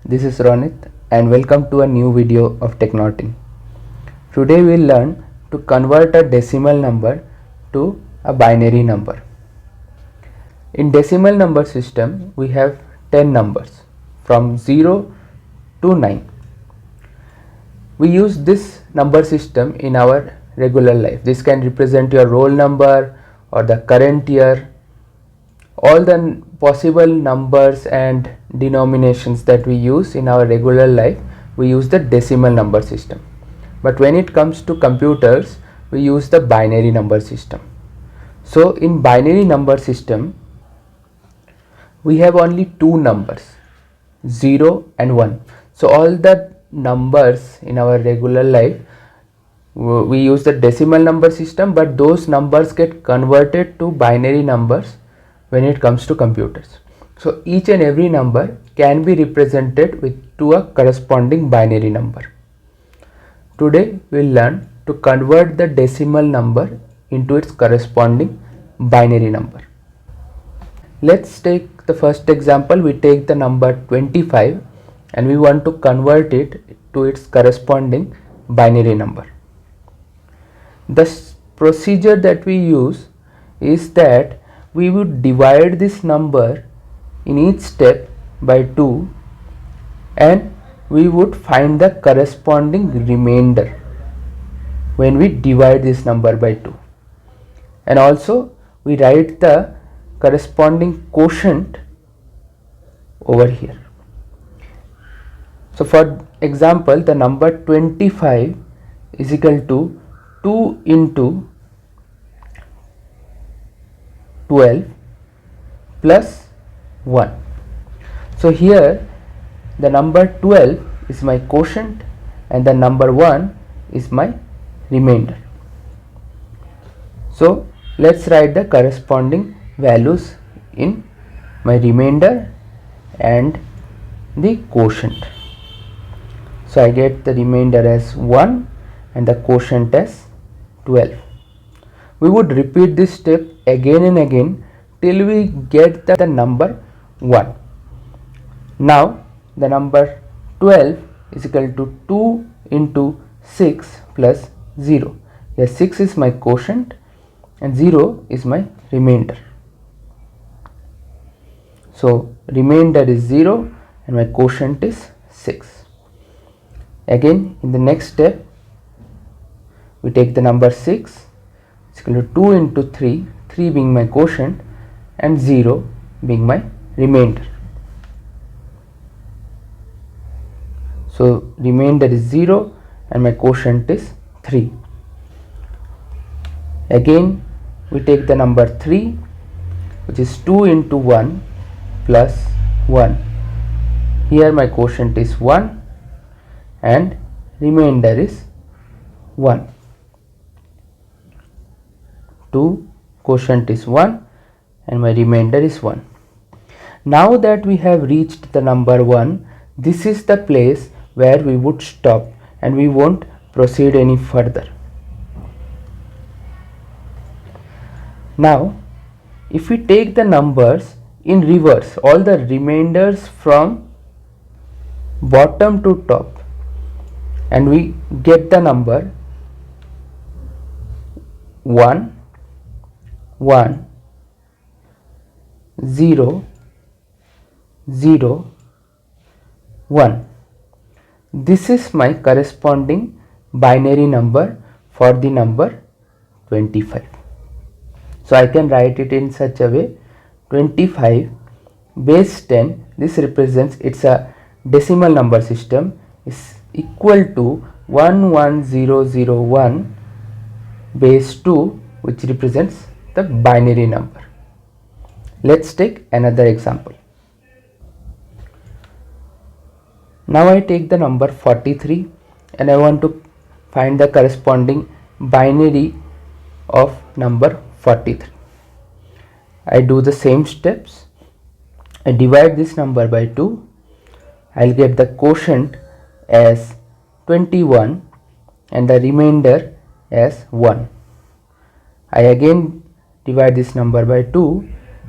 This is Ronit and welcome to a new video of Technoting. Today we will learn to convert a decimal number to a binary number. In decimal number system we have 10 numbers from 0 to 9. We use this number system in our regular life. This can represent your roll number or the current year. All the possible numbers and denominations that we use in our regular life, we use the decimal number system. But when it comes to computers, we use the binary number system. So in binary number system, we have only two numbers, 0 and 1. So all the numbers in our regular life, we use the decimal number system, but those numbers get converted to binary numbers when it comes to computers. So each and every number can be represented to a corresponding binary number. Today we will learn to convert the decimal number into its corresponding binary number. Let's take the first example. We take the number 25 and we want to convert it to its corresponding binary number. The procedure that we use is that we would divide this number in each step by 2 and we would find the corresponding remainder when we divide this number by 2, and also we write the corresponding quotient over here. So for example, the number 25 is equal to 2 into 12 plus 1. So here the number 12 is my quotient and the number 1 is my remainder. So let's write the corresponding values in my remainder and the quotient. So I get the remainder as 1 and the quotient as 12. We would repeat this step again and again till we get the number 1. Now the number 12 is equal to 2 into 6 plus 0. Here 6 is my quotient and 0 is my remainder. So remainder is 0 and my quotient is 6. Again in the next step we take the number 6 is equal to 2 into 3, 3 being my quotient and 0 being my remainder. So remainder is 0 and my quotient is 3. Again we take the number 3, which is 2 into 1 plus 1. Here my quotient is 1 and remainder is 1. 2 quotient is 1 and my remainder is 1. Now that we have reached the number 1, this is the place where we would stop and we won't proceed any further. Now if we take the numbers in reverse, all the remainders from bottom to top, and we get the number 1 1 0 0 1. This is my corresponding binary number for the number 25. So I can write it in such a way: 25 base 10, this represents, it's a decimal number system, is equal to 11001 base 2, which represents the binary number. Let's take another example. Now I take the number 43 and I want to find the corresponding binary of number 43. I do the same steps. I divide this number by 2. I'll get the quotient as 21 and the remainder as 1. I again divide this number by 2.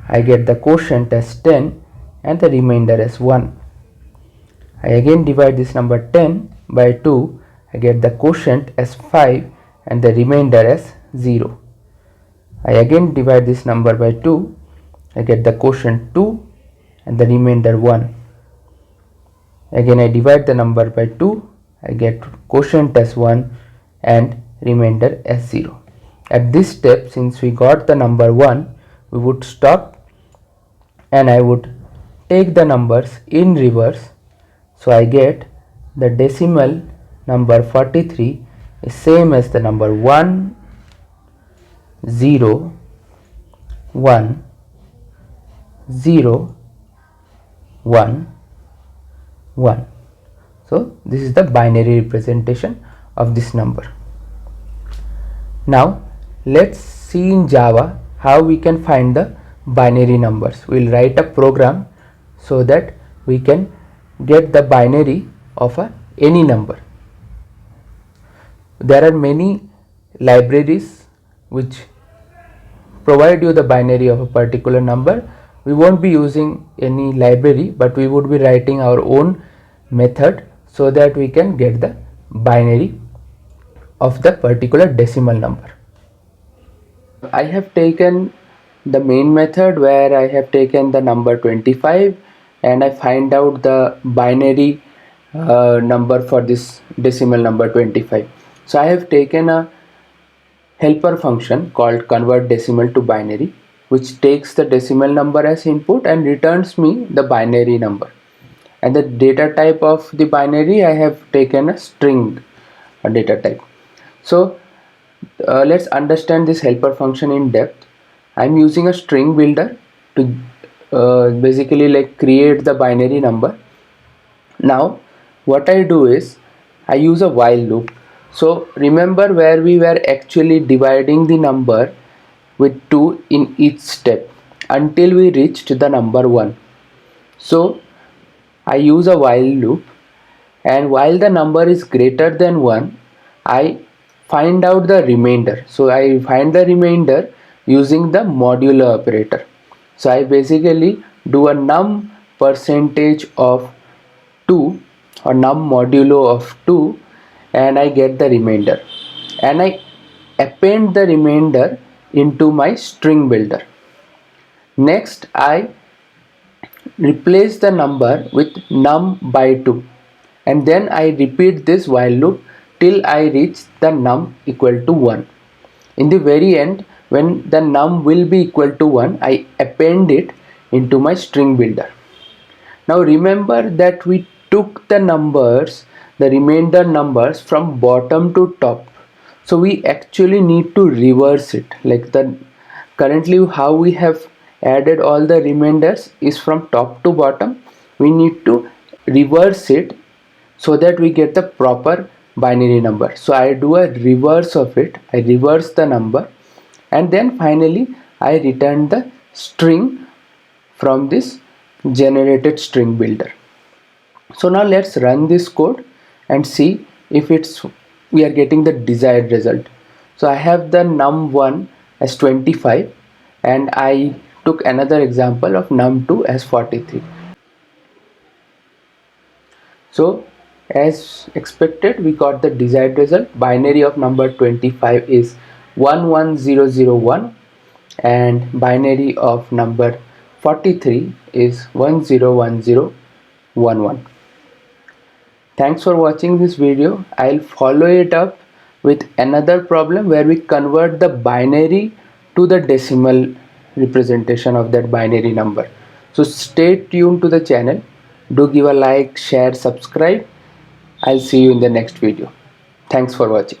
I get the quotient as 10 and the remainder as 1. I again divide this number 10 by 2. I get the quotient as 5 and the remainder as 0. I again divide this number by 2. I get the quotient 2 and the remainder 1. Again I divide the number by 2. I get quotient as 1 and remainder as 0. At this step, since we got the number 1, we would stop and I would take the numbers in reverse. So I get the decimal number 43 is same as the number 1, 0, 1, 0, 1, 1. So this is the binary representation of this number. Now let's see in Java how we can find the binary numbers. We'll write a program so that we can get the binary of any number. There are many libraries which provide you the binary of a particular number. We won't be using any library, but we would be writing our own method so that we can get the binary of the particular decimal number. I have taken the main method where I have taken the number 25 and I find out the binary number for this decimal number 25. So I have taken a helper function called convert decimal to binary, which takes the decimal number as input and returns me the binary number. And the data type of the binary, I have taken a string data type. So let's understand this helper function in depth. I'm using a string builder to basically like create the binary number. Now what I do is I use a while loop. So remember where we were actually dividing the number with 2 in each step until we reached the number 1. So I use a while loop, and while the number is greater than 1, I find out the remainder. So I find the remainder using the modulo operator. So I basically do a num percentage of 2 or num modulo of 2 and I get the remainder, and I append the remainder into my string builder. Next I replace the number with num by 2 and then I repeat this while loop till I reach the num equal to 1. In the very end, when the num will be equal to 1, I append it into my string builder. Now remember that we took the numbers, the remainder numbers, from bottom to top. So we actually need to reverse it. Like currently how we have added all the remainders is from top to bottom. We need to reverse it so that we get the proper binary number. So I do a reverse of it. I reverse the number and then finally I return the string from this generated string builder. So now let's run this code and see if we are getting the desired result. So I have the num1 as 25 and I took another example of num2 as 43. So as expected, we got the desired result. Binary of number 25 is 11001 and binary of number 43 is 101011. Thanks for watching this video. I'll follow it up with another problem where we convert the binary to the decimal representation of that binary number. So stay tuned to the channel. Do give a like, share, subscribe. I'll see you in the next video. Thanks for watching.